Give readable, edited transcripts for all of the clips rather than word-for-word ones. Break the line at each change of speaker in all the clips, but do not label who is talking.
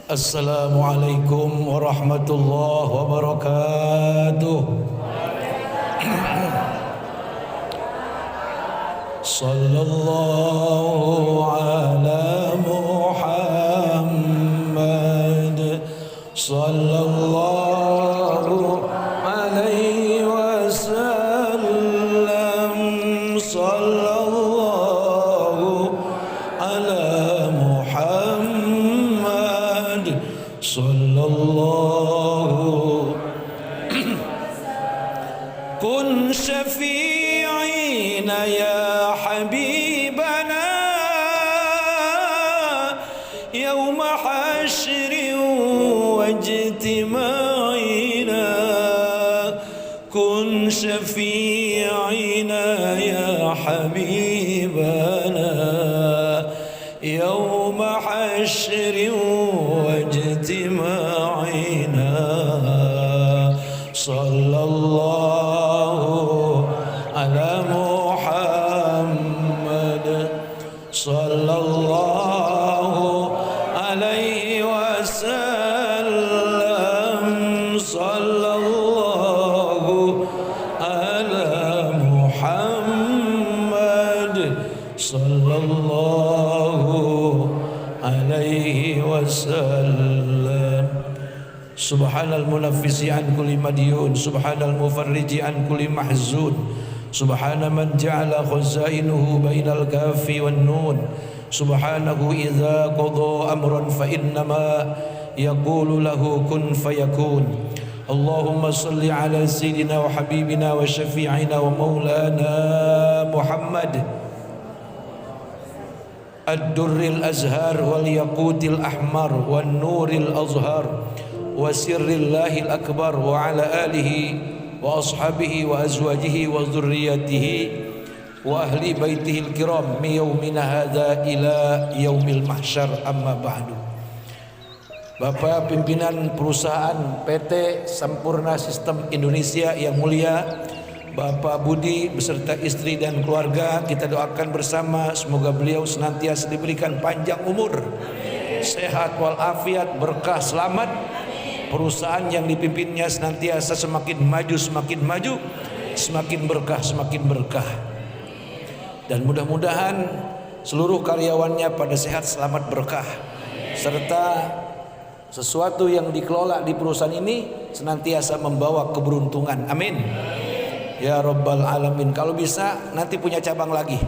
Assalamualaikum warahmatullahi wabarakatuh. Sallallahu ala Muhammad, sallallahu alaihi wasallam, sallallahu ala Muhammad, sallallahu. Kun syafi'ina ya habibana yawma hashri wajtima'ina. Kun syafi'ina ya habibana yawma hashri wajtima'ina. Sallallahu ala Muhammad, sallallahu alaihi wasallam, sallallahu ala Muhammad, sallallahu alaihi wasallam. Subhanal munaffisi an kulli madyun, subhanal mufarriji an kulli mahzun, subhana man ja'ala khazainuhu bainal kafi wan nun, subhanahu idza qada amran fa innama yaqulu lahu kun fayakun. Allahumma salli ala sayyidina wa habibina wa syafi'ina wa maulana Muhammad ad-durril azhar wal yaqutil ahmar wan nuril azhar wa sirrillahil akbar wa ala alihi wa ashabihi wa azwajihi wa dzurriyyatihi wa ahli baitihil kiram min yaumina hadza ila yaumil mahsyar, amma ba'du. Bapak pimpinan perusahaan PT Sampurna Sistem Indonesia yang mulia, Bapak Budi beserta istri dan keluarga, kita doakan bersama semoga beliau senantiasa diberikan panjang umur, sehat walafiat, berkah, selamat. Perusahaan yang dipimpinnya senantiasa semakin maju, semakin berkah. Dan mudah-mudahan seluruh karyawannya pada sehat, selamat, berkah, serta sesuatu yang dikelola di perusahaan ini senantiasa membawa keberuntungan. Amin ya rabbal alamin. Kalau bisa nanti punya cabang lagi.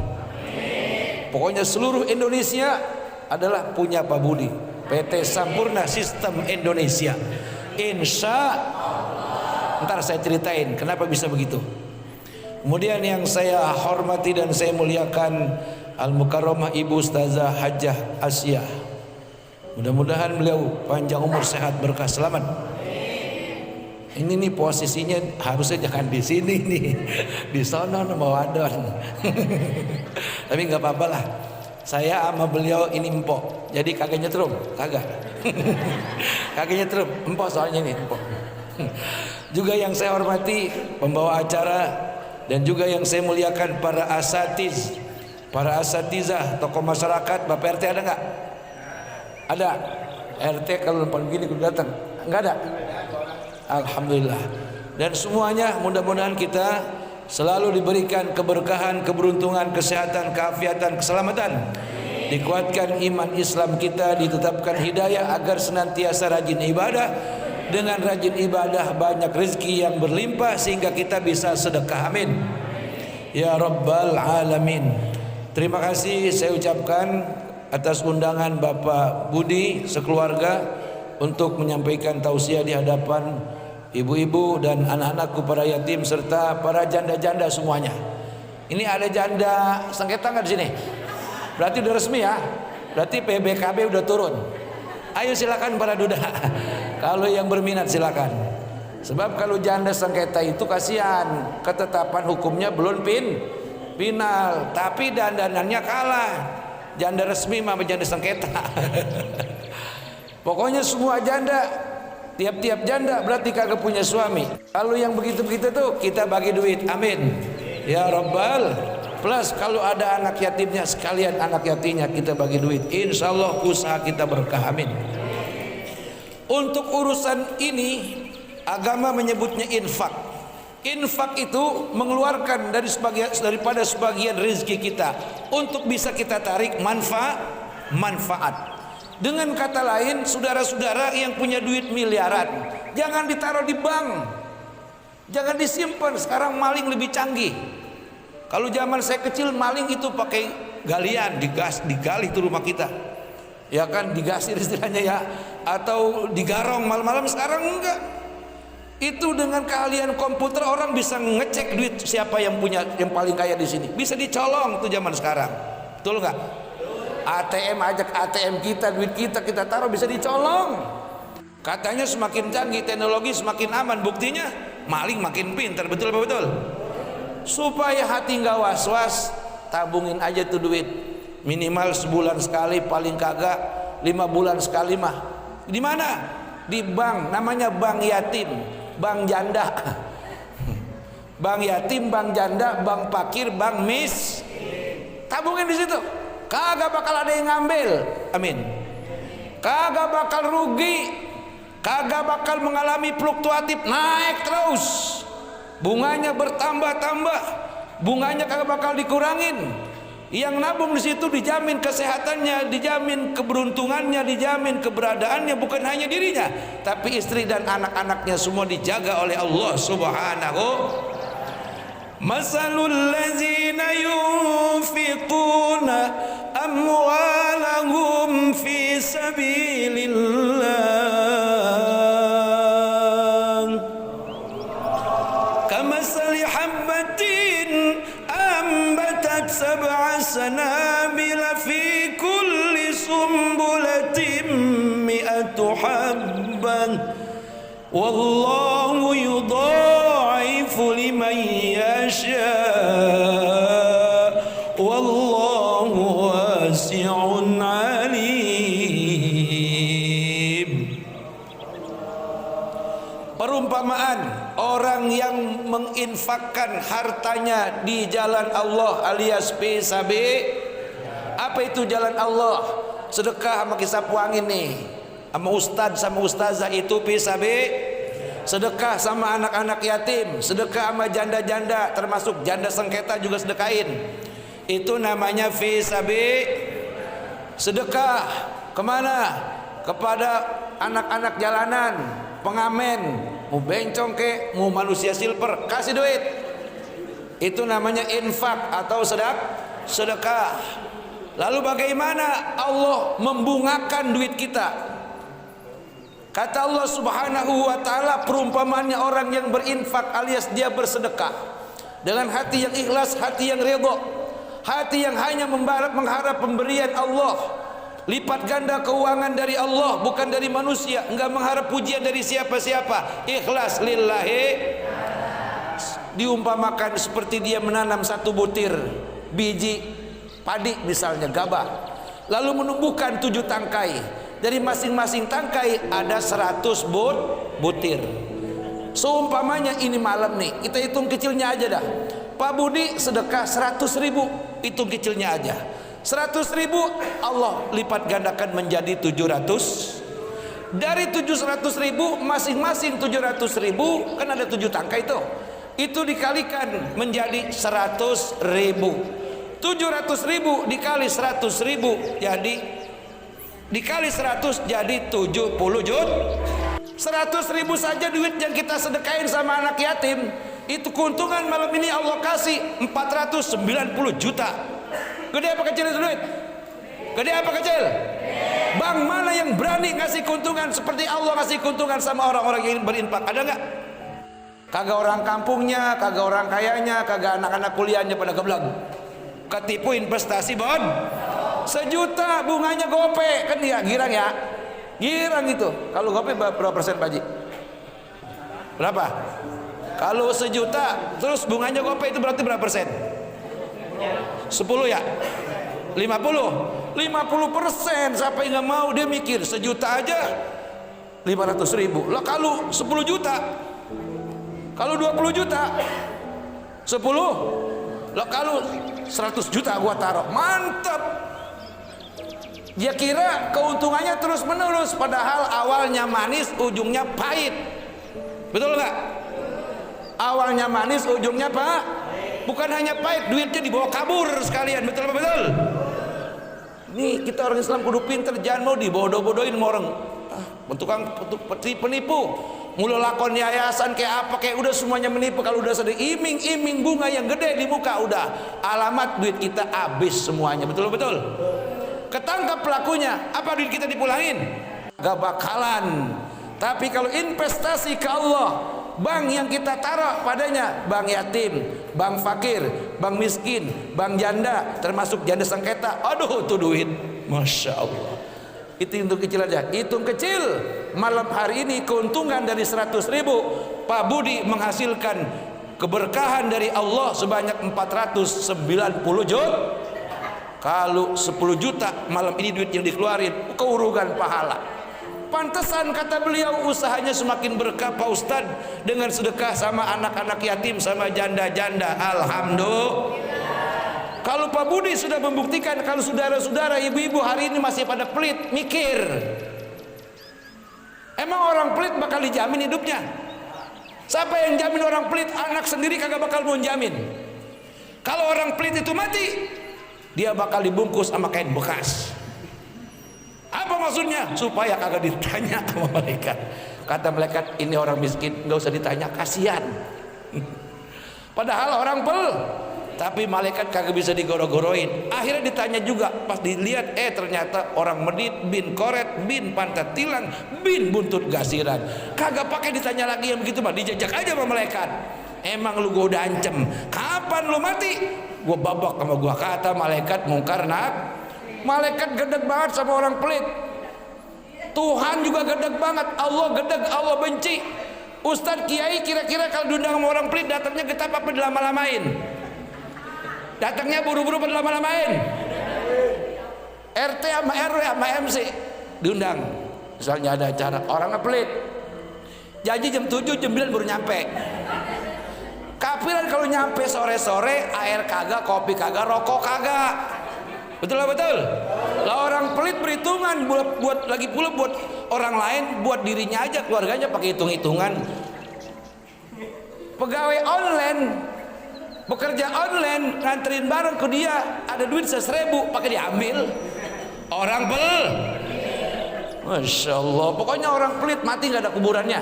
Pokoknya seluruh Indonesia adalah punya Pak Budi, PT Sampurna Sistem Indonesia. Insya Allah. Ntar saya ceritain kenapa bisa begitu. Kemudian yang saya hormati dan saya muliakan Al-Mukarramah Ibu Ustazah Hajjah Asyah. Mudah-mudahan beliau panjang umur, sehat, berkah, selamat. Ini nih posisinya harusnya jangan di sini nih, di sana sama wadon. Tapi nggak apa-apa lah. Saya sama beliau ini empok, jadi kagak nyetrum, kagak. Kagak nyetrum, empok soalnya ini empok. Juga yang saya hormati pembawa acara dan juga yang saya muliakan para asatizah, tokoh masyarakat. Bapak RT ada nggak? Ada. RT kalau depan begini kudu datang. Nggak ada. Alhamdulillah. Dan semuanya mudah-mudahan kita selalu diberikan keberkahan, keberuntungan, kesehatan, keafiatan, keselamatan. Dikuatkan iman Islam kita, ditetapkan hidayah agar senantiasa rajin ibadah. Dengan rajin ibadah banyak rezeki yang berlimpah sehingga kita bisa sedekah. Amin ya rabbal alamin. Terima kasih saya ucapkan atas undangan Bapak Budi sekeluarga untuk menyampaikan tausiah di hadapan ibu-ibu dan anak-anakku, para yatim serta para janda-janda semuanya. Ini ada janda sengketa nggak di sini? Berarti udah resmi ya? Berarti PBKB udah turun. Ayo silakan para duda. Kalau yang berminat silakan. Sebab kalau janda sengketa itu kasihan, ketetapan hukumnya belum final, tapi dandanannya kalah. Janda resmi sama janda sengketa. Pokoknya semua janda, tiap-tiap janda berarti kagak punya suami. Kalau yang begitu-begitu tuh kita bagi duit. Amin ya rabbal. Plus kalau ada anak yatimnya, sekalian anak yatimnya kita bagi duit. Insya Allah usaha kita berkah. Amin. Untuk urusan ini agama menyebutnya infak. Infak itu mengeluarkan daripada sebagian rezeki kita untuk bisa kita tarik manfaat. Dengan kata lain, saudara-saudara yang punya duit miliaran, jangan ditaruh di bank, jangan disimpan. Sekarang maling lebih canggih. Kalau zaman saya kecil, maling itu pakai galian, digali itu rumah kita, ya kan, digasir istilahnya ya, atau digarong malam-malam. Sekarang enggak. Itu dengan keahlian komputer orang bisa ngecek duit siapa yang punya, yang paling kaya di sini. Bisa dicolong tuh zaman sekarang, betul nggak? ATM, ajak ATM kita, duit kita taruh bisa dicolong. Katanya semakin canggih teknologi semakin aman. Buktinya maling makin pintar, betul apa betul? Supaya hati nggak was-was, tabungin aja tuh duit. Minimal sebulan sekali, paling kagak 5 bulan sekali mah. Di mana? Di bank, namanya bank yatim, bank janda. Bank yatim, bank janda, bank fakir, bank tabungin di situ. Kagak bakal ada yang ngambil, amin. Kagak bakal rugi, kagak bakal mengalami fluktuatif, naik terus. Bunganya bertambah-tambah, bunganya kagak bakal dikurangin. Yang nabung di situ dijamin kesehatannya, dijamin keberuntungannya, dijamin keberadaannya, bukan hanya dirinya, tapi istri dan anak-anaknya semua dijaga oleh Allah Subhanahu. Masalul ladzina yunfiquna amwalahum fi sabilillah kamasali habbatin ambatat sab'a sanabila fi kulli sumbulatin mi'atu habbah wallahu yudha'ifu liman yasha wallahu wasi'un alim. Perumpamaan orang yang menginfakkan hartanya di jalan Allah alias PSB. Apa itu jalan Allah? Sedekah sama sapu angin nih, sama ustadz sama ustazah itu PSB. Sedekah sama anak-anak yatim, sedekah sama janda-janda, termasuk janda sengketa juga sedekahin. Itu namanya fisabi. Sedekah kemana? Kepada anak-anak jalanan, pengamen, mau bencong ke, mau manusia silver, kasih duit. Itu namanya infak atau sedekah. Lalu bagaimana Allah membungakan duit kita? Kata Allah Subhanahu wa ta'ala, perumpamannya orang yang berinfak alias dia bersedekah dengan hati yang ikhlas, hati yang ridha, hati yang hanya mengharap pemberian Allah, lipat ganda keuangan dari Allah, bukan dari manusia, enggak mengharap pujian dari siapa-siapa, ikhlas lillahi. Diumpamakan seperti dia menanam satu butir biji padi misalnya, gabah, lalu menumbuhkan 7 tangkai. Dari masing-masing tangkai ada 100 butir. Seumpamanya ini malam nih, kita hitung kecilnya aja dah. Pak Budi sedekah 100.000, hitung kecilnya aja. 100.000 Allah lipat gandakan menjadi 700. Dari 700.000 masing-masing 700.000 kan ada 7 tangkai itu. Itu dikalikan menjadi 100.000. 700.000 dikali 100.000 jadi dikali 100 jadi 70 juta. 100.000 saja duit yang kita sedekain sama anak yatim, itu keuntungan malam ini Allah kasih 490 juta. Gede apa kecil itu duit? Gede apa kecil? Bang mana yang berani ngasih keuntungan seperti Allah ngasih keuntungan sama orang-orang yang berinfak? Ada nggak? Kagak orang kampungnya, kagak orang kayanya, kagak anak-anak kuliahnya pada geblag. Ketipu investasi bon. 1 juta bunganya gope, kan ya girang ya, girang itu. Kalau gope berapa persen Pak Haji? Berapa? Kalau 1 juta terus bunganya gope itu berarti berapa persen? 10 ya? 50? 50%. Siapa yang nggak mau? Dia mikir 1 juta aja 500.000 lah. Kalau 10 juta, kalau 20 juta 10 lah, kalau 100 juta gua taruh, mantap. Dia kira keuntungannya terus menerus, padahal awalnya manis ujungnya pahit. Betul nggak? Awalnya manis ujungnya pak, bukan hanya pahit, duitnya dibawa kabur sekalian. Betul apa betul? Nih kita orang Islam kudu pinter, jangan mau dibodoh-bodohin sama orang tukang penipu. Mulu lakon yayasan kayak apa, kayak udah semuanya menipu. Kalau udah sedih iming-iming bunga yang gede di muka, udah alamat duit kita habis semuanya. Betul betul. Ketangkap pelakunya, apa duit kita dipulangin? Gak bakalan. Tapi kalau investasi ke Allah, bank yang kita taruh padanya bank yatim, bank fakir, bank miskin, bank janda, termasuk janda sengketa. Aduh tuh duit, Masya Allah. Itu hitung kecil aja, hitung kecil. Malam hari ini keuntungan dari 100.000, Pak Budi menghasilkan keberkahan dari Allah sebanyak 490 juta. Kalau 10 juta malam ini duit yang dikeluarin, keurugan pahala. Pantesan kata beliau, usahanya semakin berkah Pak Ustad dengan sedekah sama anak-anak yatim, sama janda-janda. Alhamdulillah. Kalau Pak Budi sudah membuktikan, kalau saudara-saudara ibu-ibu hari ini masih pada pelit, mikir, emang orang pelit bakal dijamin hidupnya? Siapa yang jamin orang pelit? Anak sendiri kagak bakal mau jamin. Kalau orang pelit itu mati, dia bakal dibungkus sama kain bekas. Apa maksudnya? Supaya kagak ditanya sama malaikat. Kata malaikat, ini orang miskin, nggak usah ditanya, kasihan. Padahal orang pel, tapi malaikat kagak bisa digoro-goroin. Akhirnya ditanya juga, pas dilihat, ternyata orang medit, bin koret, bin pantat tilang, bin buntut gasiran. Kagak pakai ditanya lagi yang begitu mah, dijajak aja sama malaikat. Emang lu gua udah ancem, kapan lu mati? Gua babak sama gua, kata malaikat mungkar nak. Malaikat gedeg banget sama orang pelit. Tuhan juga gedeg banget, Allah gedeg, Allah benci. Ustadz kiai kira-kira kalau diundang sama orang pelit datangnya getap apa dilama-lamain? Datangnya buru-buru apa dilama-lamain? RT sama RW sama MC diundang. Misalnya ada acara orangnya pelit, janji jam 7 jam 9 baru nyampe. Kafiran kalau nyampe sore-sore, air kagak, kopi kagak, rokok kagak. Betul lah betul. Lah orang pelit berhitungan, buat lagi pula buat orang lain, buat dirinya aja, keluarganya pakai hitung-hitungan. Pegawai online, bekerja online, nganterin barang ke dia, ada duit 100.000 pakai diambil. Orang pelit, Masya Allah. Pokoknya orang pelit mati nggak ada kuburannya.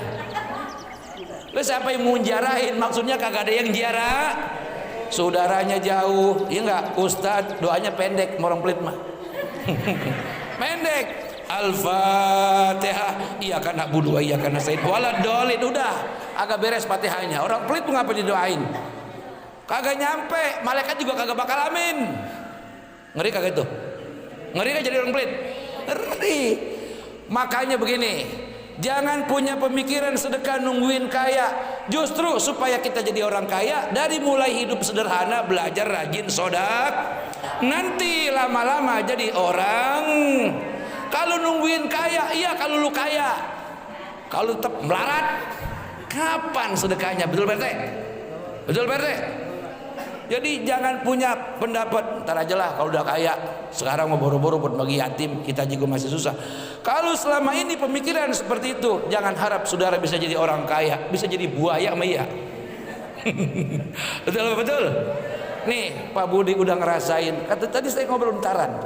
Lu siapa yang mau ziarahin? Maksudnya kagak ada yang ziarah. Saudaranya jauh, ya enggak? Ustadz doanya pendek, orang pelit mah. Pendek. Al-Fatihah. Iya kan na'budu wa iyyaka nasta'in. Waladhdallin, udah agak beres Fatihahnya. Orang pelit tuh ngapa didoain? Kagak nyampe, malaikat juga kagak bakal amin. Ngeri kagak itu? Ngeri kan jadi orang pelit? Ngeri. Makanya begini, jangan punya pemikiran sedekah nungguin kaya. Justru supaya kita jadi orang kaya, dari mulai hidup sederhana, belajar rajin sodak, nanti lama-lama jadi orang. Kalau nungguin kaya, iya kalau lu kaya. Kalau tetap melarat, kapan sedekahnya? Betul Pak RT? Betul Pak RT? Jadi jangan punya pendapat ntar aja lah kalau udah kaya, sekarang mau boro-boro buat bagi yatim, kita juga masih susah. Kalau selama ini pemikiran seperti itu, jangan harap saudara bisa jadi orang kaya, bisa jadi buaya sama iya. Betul betul. Nih Pak Budi udah ngerasain. Kata tadi saya ngobrol bentaran.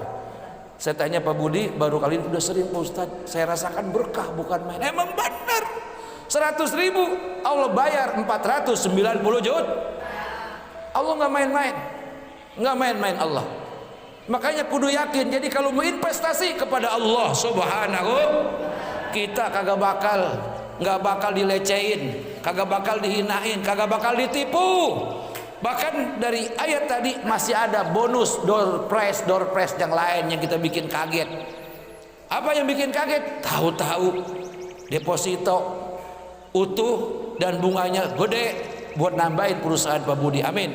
Saya tanya Pak Budi, baru kali ini udah sering Pak Ustadz, saya rasakan berkah bukan main. Emang benar. 100.000 Allah bayar 490 juta. Allah nggak main-main, nggak main-main Allah. Makanya kudu yakin. Jadi kalau mau investasi kepada Allah Subhanahu, kita kagak bakal, nggak bakal dilecehin, kagak bakal dihinain, kagak bakal ditipu. Bahkan dari ayat tadi masih ada bonus door prize yang lain yang kita bikin kaget. Apa yang bikin kaget? Tahu-tahu deposito utuh dan bunganya gede buat nambahin perusahaan Pak Budi. Amin.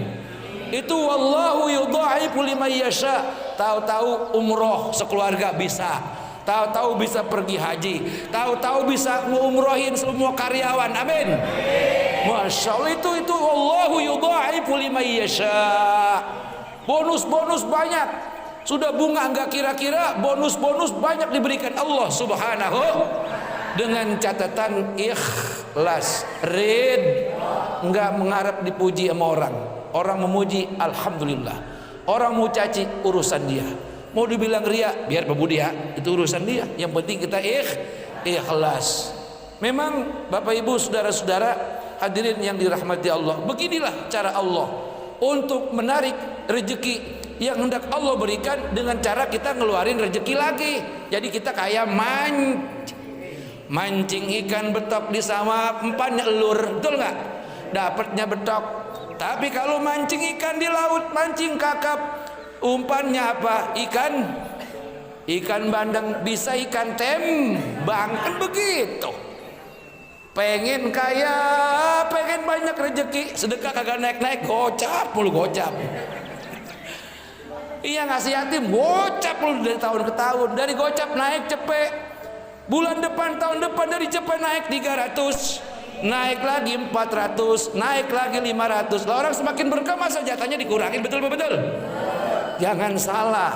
Itu wallahu yudha'ifu liman yasha. Tahu-tahu umroh sekeluarga bisa, tahu-tahu bisa pergi haji, tahu-tahu bisa ngumrohin semua karyawan. Amin. Masya Allah. Itu wallahu yudha'ifu liman yasha. Bonus-bonus banyak. Sudah bunga enggak kira-kira bonus-bonus banyak diberikan Allah Subhanahu, dengan catatan ikhlas, enggak mengharap dipuji sama orang. Orang memuji alhamdulillah, orang mau caci urusan dia, mau dibilang ria biar Pak Budi ya, itu urusan dia. Yang penting kita ikhlas. Memang Bapak Ibu saudara-saudara hadirin yang dirahmati Allah, beginilah cara Allah untuk menarik rezeki yang hendak Allah berikan dengan cara kita ngeluarin rezeki lagi. Jadi kita kayak mancing ikan betok di sawah, umpannya elur, betul nggak? Dapatnya betok. Tapi kalau mancing ikan di laut, mancing kakap, umpannya apa? Ikan bandeng, bisa ikan tembang, kan begitu. Pengen kaya, pengen banyak rezeki, sedekah kagak naik-naik, gocap mulu gocap. Iya, ngasih yatim gocap mulu dari tahun ke tahun. Dari gocap naik cepet, bulan depan tahun depan dari cepet naik 300, naik lagi 400, naik lagi 500. Lah orang semakin berkah masa jatahnya dikurangin, betul betul? Jangan salah,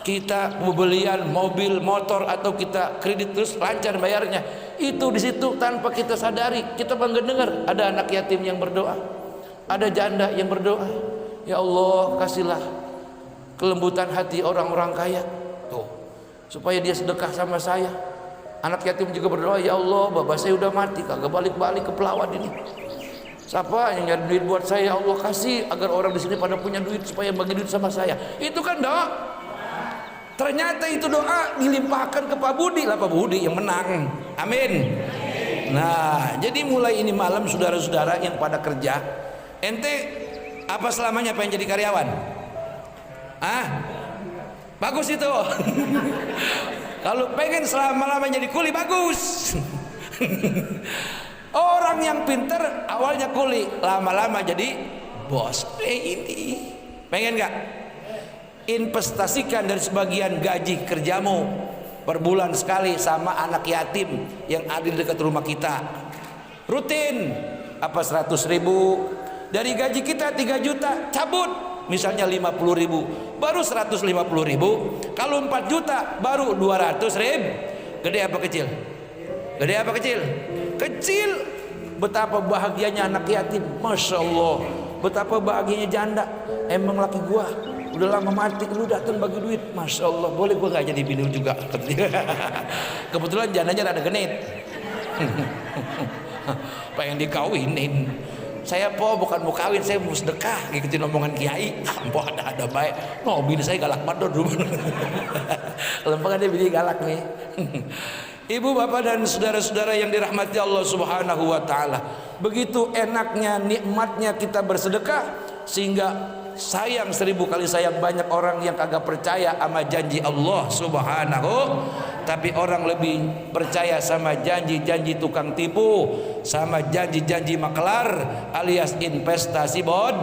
kita pembelian mobil, motor atau kita kredit terus lancar bayarnya, itu di situ tanpa kita sadari kita bangga dengar ada anak yatim yang berdoa, ada janda yang berdoa, ya Allah kasihlah kelembutan hati orang-orang kaya tuh supaya dia sedekah sama saya. Anak yatim juga berdoa, ya Allah bapak saya udah mati kagak balik-balik ke Pelawat ini, siapa yang nyari duit buat saya, ya Allah kasih agar orang di sini pada punya duit supaya bagi duit sama saya. Itu kan doa. Ternyata itu doa dilimpahkan ke Pak Budi, lah Pak Budi yang menang. Amin. Nah, jadi mulai ini malam saudara-saudara yang pada kerja, ente apa selamanya pengen jadi karyawan? Bagus itu. Kalau pengen selama-lamanya jadi kuli, bagus. Orang yang pinter awalnya kuli, lama-lama jadi bos. Ini pengen gak? Investasikan dari sebagian gaji kerjamu per bulan sekali sama anak yatim yang ada di dekat rumah kita. Rutin apa 100.000 dari gaji kita 3 juta, cabut misalnya 50.000, baru 150.000. Kalau 4 juta baru 200.000. Gede apa kecil? Gede apa kecil? Kecil. Betapa bahagianya anak yatim, masya Allah. Betapa bahagianya janda. Emang laki gua udah lama mati, lu datang bagi duit, masya Allah. Boleh gua gak jadi bini juga? Kebetulan jandanya rada genit. Pengen dikawinin. Saya bukan mau kawin, saya mau sedekah, ngikutin omongan kiai. Ada baik. No, bini saya galak banget dulu. Lempengan dia bini galak nih. Ibu bapak dan saudara-saudara yang dirahmati Allah Subhanahu wa taala, begitu enaknya nikmatnya kita bersedekah sehingga sayang 1000 kali sayang banyak orang yang kagak percaya sama janji Allah Subhanahu, tapi orang lebih percaya sama janji-janji tukang tipu, sama janji-janji makelar alias investasi bod.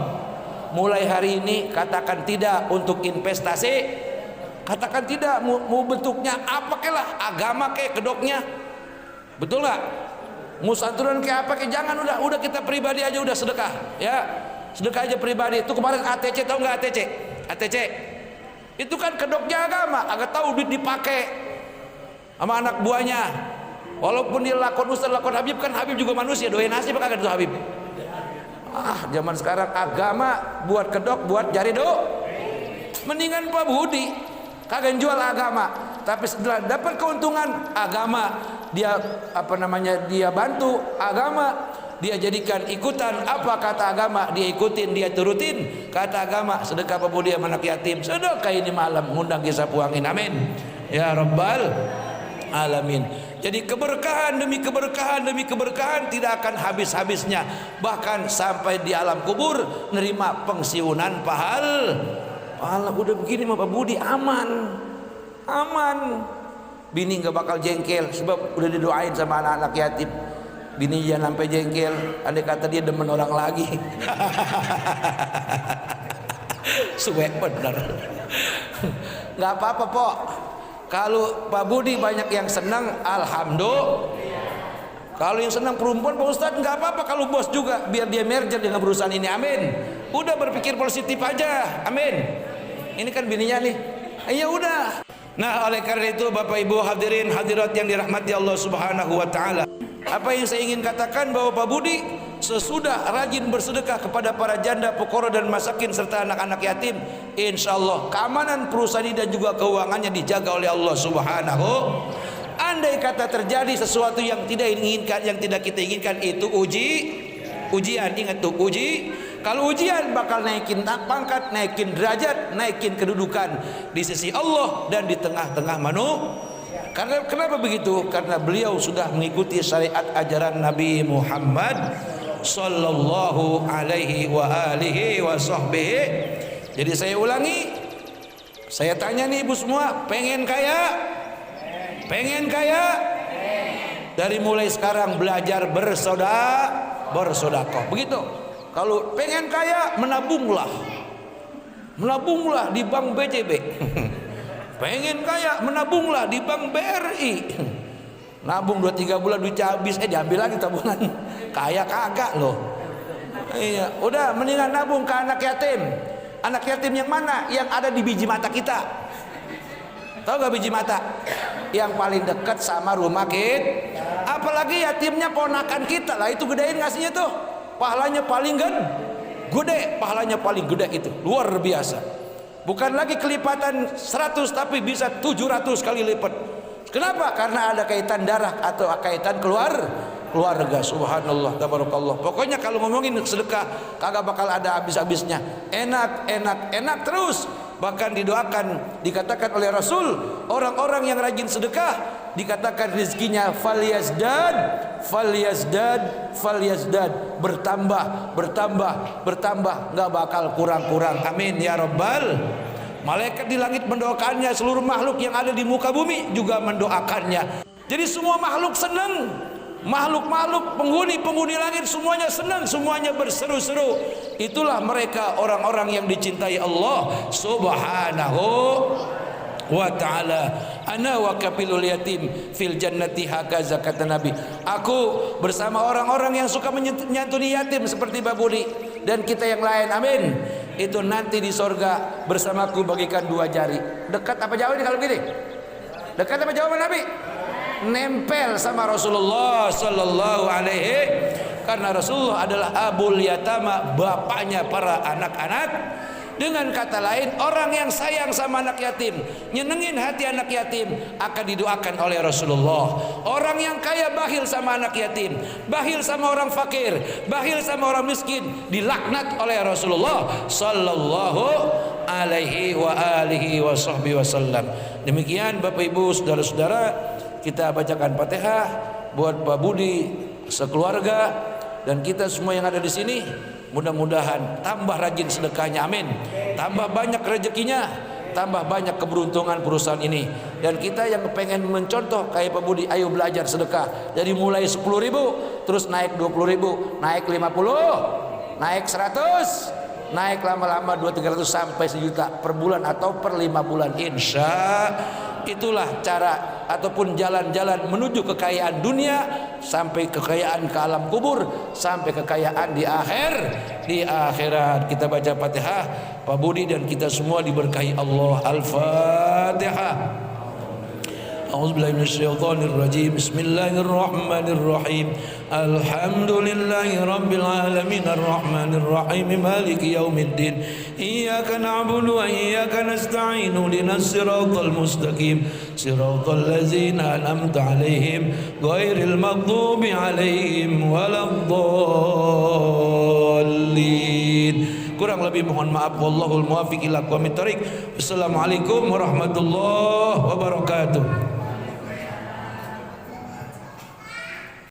Mulai hari ini katakan tidak untuk investasi. Katakan tidak, mau bentuknya apa kelah, agama kayak kedoknya, betul nggak? Mau santunan kayak apa kayak, jangan, udah kita pribadi aja udah sedekah ya. Sedekah aja pribadi. Itu kemarin ATC, tahu nggak ATC? ATC itu kan kedoknya agama, agak tahu duit dipakai sama anak buahnya. Walaupun dia lakon ustaz, lakon habib, kan habib juga manusia, doain nasib kagak tuh habib. Zaman sekarang agama buat kedok, buat jari do. Mendingan Pak Budi kagak jual agama, tapi setelah dapat keuntungan agama, dia dia bantu agama, dia jadikan ikutan apa kata agama, dia ikutin, dia turutin kata agama. Sedekah Pak Budi anak yatim, sedekah ini malam ngundang kisah puangin, amin ya rabbal alamin. Jadi keberkahan demi keberkahan demi keberkahan tidak akan habis-habisnya, bahkan sampai di alam kubur nerima pensiunan pahala. Udah begini mah Pak Budi aman. Bini nggak bakal jengkel sebab udah didoain sama anak-anak yatim. Bini jangan sampai jengkel, andai kata dia demen orang lagi. Suwe bener. Nggak apa-apa Pok, kalau Pak Budi banyak yang senang, alhamdulillah. Kalau yang senang perempuan Pak Ustadz, nggak apa-apa kalau bos juga, biar dia merger dengan perusahaan ini, amin. Udah berpikir positif aja, amin. Ini kan bininya nih, Ya udah. Nah, oleh karena itu Bapak Ibu hadirin hadirat yang dirahmati Allah Subhanahu wa taala, apa yang saya ingin katakan bahwa Pak Budi sesudah rajin bersedekah kepada para janda, fuqara dan masakin serta anak-anak yatim, insyaallah keamanan perusahaan ini dan juga keuangannya dijaga oleh Allah Subhanahu. Andai kata terjadi sesuatu yang tidak diinginkan, yang tidak kita inginkan, itu ujian. Ingat tuh, kalau ujian bakal naikin pangkat, naikin derajat, naikin kedudukan di sisi Allah dan di tengah-tengah manusia. Karena kenapa begitu? Karena beliau sudah mengikuti syariat ajaran Nabi Muhammad sallallahu alaihi wa alihi wa sahbihi. Jadi saya ulangi, saya tanya nih ibu semua, pengen kaya? Pengen kaya? Dari mulai sekarang belajar bersedekah. Begitu. Kalau pengen kaya, menabunglah di bank BCB. Pengen kaya, menabunglah di bank BRI. Nabung 2-3 bulan duit habis, diambil lagi tabungan. Kaya kagak loh. Iya, udah mendingan nabung ke anak yatim. Anak yatim yang mana? Yang ada di biji mata kita. Tahu gak biji mata? Yang paling dekat sama rumah kita. Apalagi yatimnya ponakan kita lah, itu gedein ngasihnya tuh. Pahalanya paling gede, pahalanya paling gede itu, luar biasa. Bukan lagi kelipatan 100 tapi bisa 700 kali lipat. Kenapa? Karena ada kaitan darah atau kaitan keluarga. Subhanallah, tabarakallah. Pokoknya kalau ngomongin sedekah kagak bakal ada habis-habisnya. Enak terus. Bahkan didoakan, dikatakan oleh Rasul, orang-orang yang rajin sedekah dikatakan rezekinya falyasdad, bertambah, nggak bakal kurang. Amin ya rabbal. Malaikat di langit mendoakannya, seluruh makhluk yang ada di muka bumi juga mendoakannya. Jadi semua makhluk senang. Makhluk penghuni langit semuanya senang, semuanya berseru-seru. Itulah mereka orang-orang yang dicintai Allah Subhanahu wa ta'ala. Ana wa kafilul yatim fil jannati hakaza, kata Nabi. Aku bersama orang-orang yang suka menyantuni yatim seperti Pak Budi dan kita yang lain, amin, itu nanti di sorga bersamaku bagikan 2 jari. Dekat apa jauh ini kalau gini? Dekat apa jauh Nabi? Nempel sama Rasulullah sallallahu alaihi, karena Rasulullah adalah abul yatama, bapaknya para anak-anak. Dengan kata lain, orang yang sayang sama anak yatim, nyenengin hati anak yatim, akan didoakan oleh Rasulullah. Orang yang kaya bakhil sama anak yatim, bakhil sama orang fakir, bakhil sama orang miskin, dilaknat oleh Rasulullah sallallahu alaihi wa alihi wa sahbihi wasallam. Demikian Bapak Ibu saudara-saudara, kita bacakan Fatihah buat Pak Budi sekeluarga dan kita semua yang ada di sini. Mudah-mudahan tambah rajin sedekahnya, amin. Tambah banyak rezekinya, tambah banyak keberuntungan perusahaan ini. Dan kita yang pengen mencontoh kayak Pak Budi, ayo belajar sedekah. Dari mulai 10.000 terus naik 20.000, naik 50, naik 100, naik lama-lama 200-300 sampai 1 juta per bulan atau per 5 bulan. Insya itulah cara ataupun jalan-jalan menuju kekayaan dunia, sampai kekayaan ke alam kubur, sampai kekayaan di akhirat. Kita baca Fatihah, Pak Budi dan kita semua diberkahi Allah. Al-Fatihah. A'udzubillahi minasyaitonir rajim. Bismillahirrahmanirrahim. Alhamdulillahi rabbil alamin arrahmanir rahim maliki yaumiddin. Iyyaka na'budu wa iyyaka nasta'in. Ihdinas siratal mustaqim. Siratal ladzina an'amta 'alaihim ghairil maghdubi 'alaihim waladdallin. Kurang lebih mohon maaf. Wallahul muwaffiq ila aqwamit thoriq. Wassalamualaikum warahmatullahi wabarakatuh.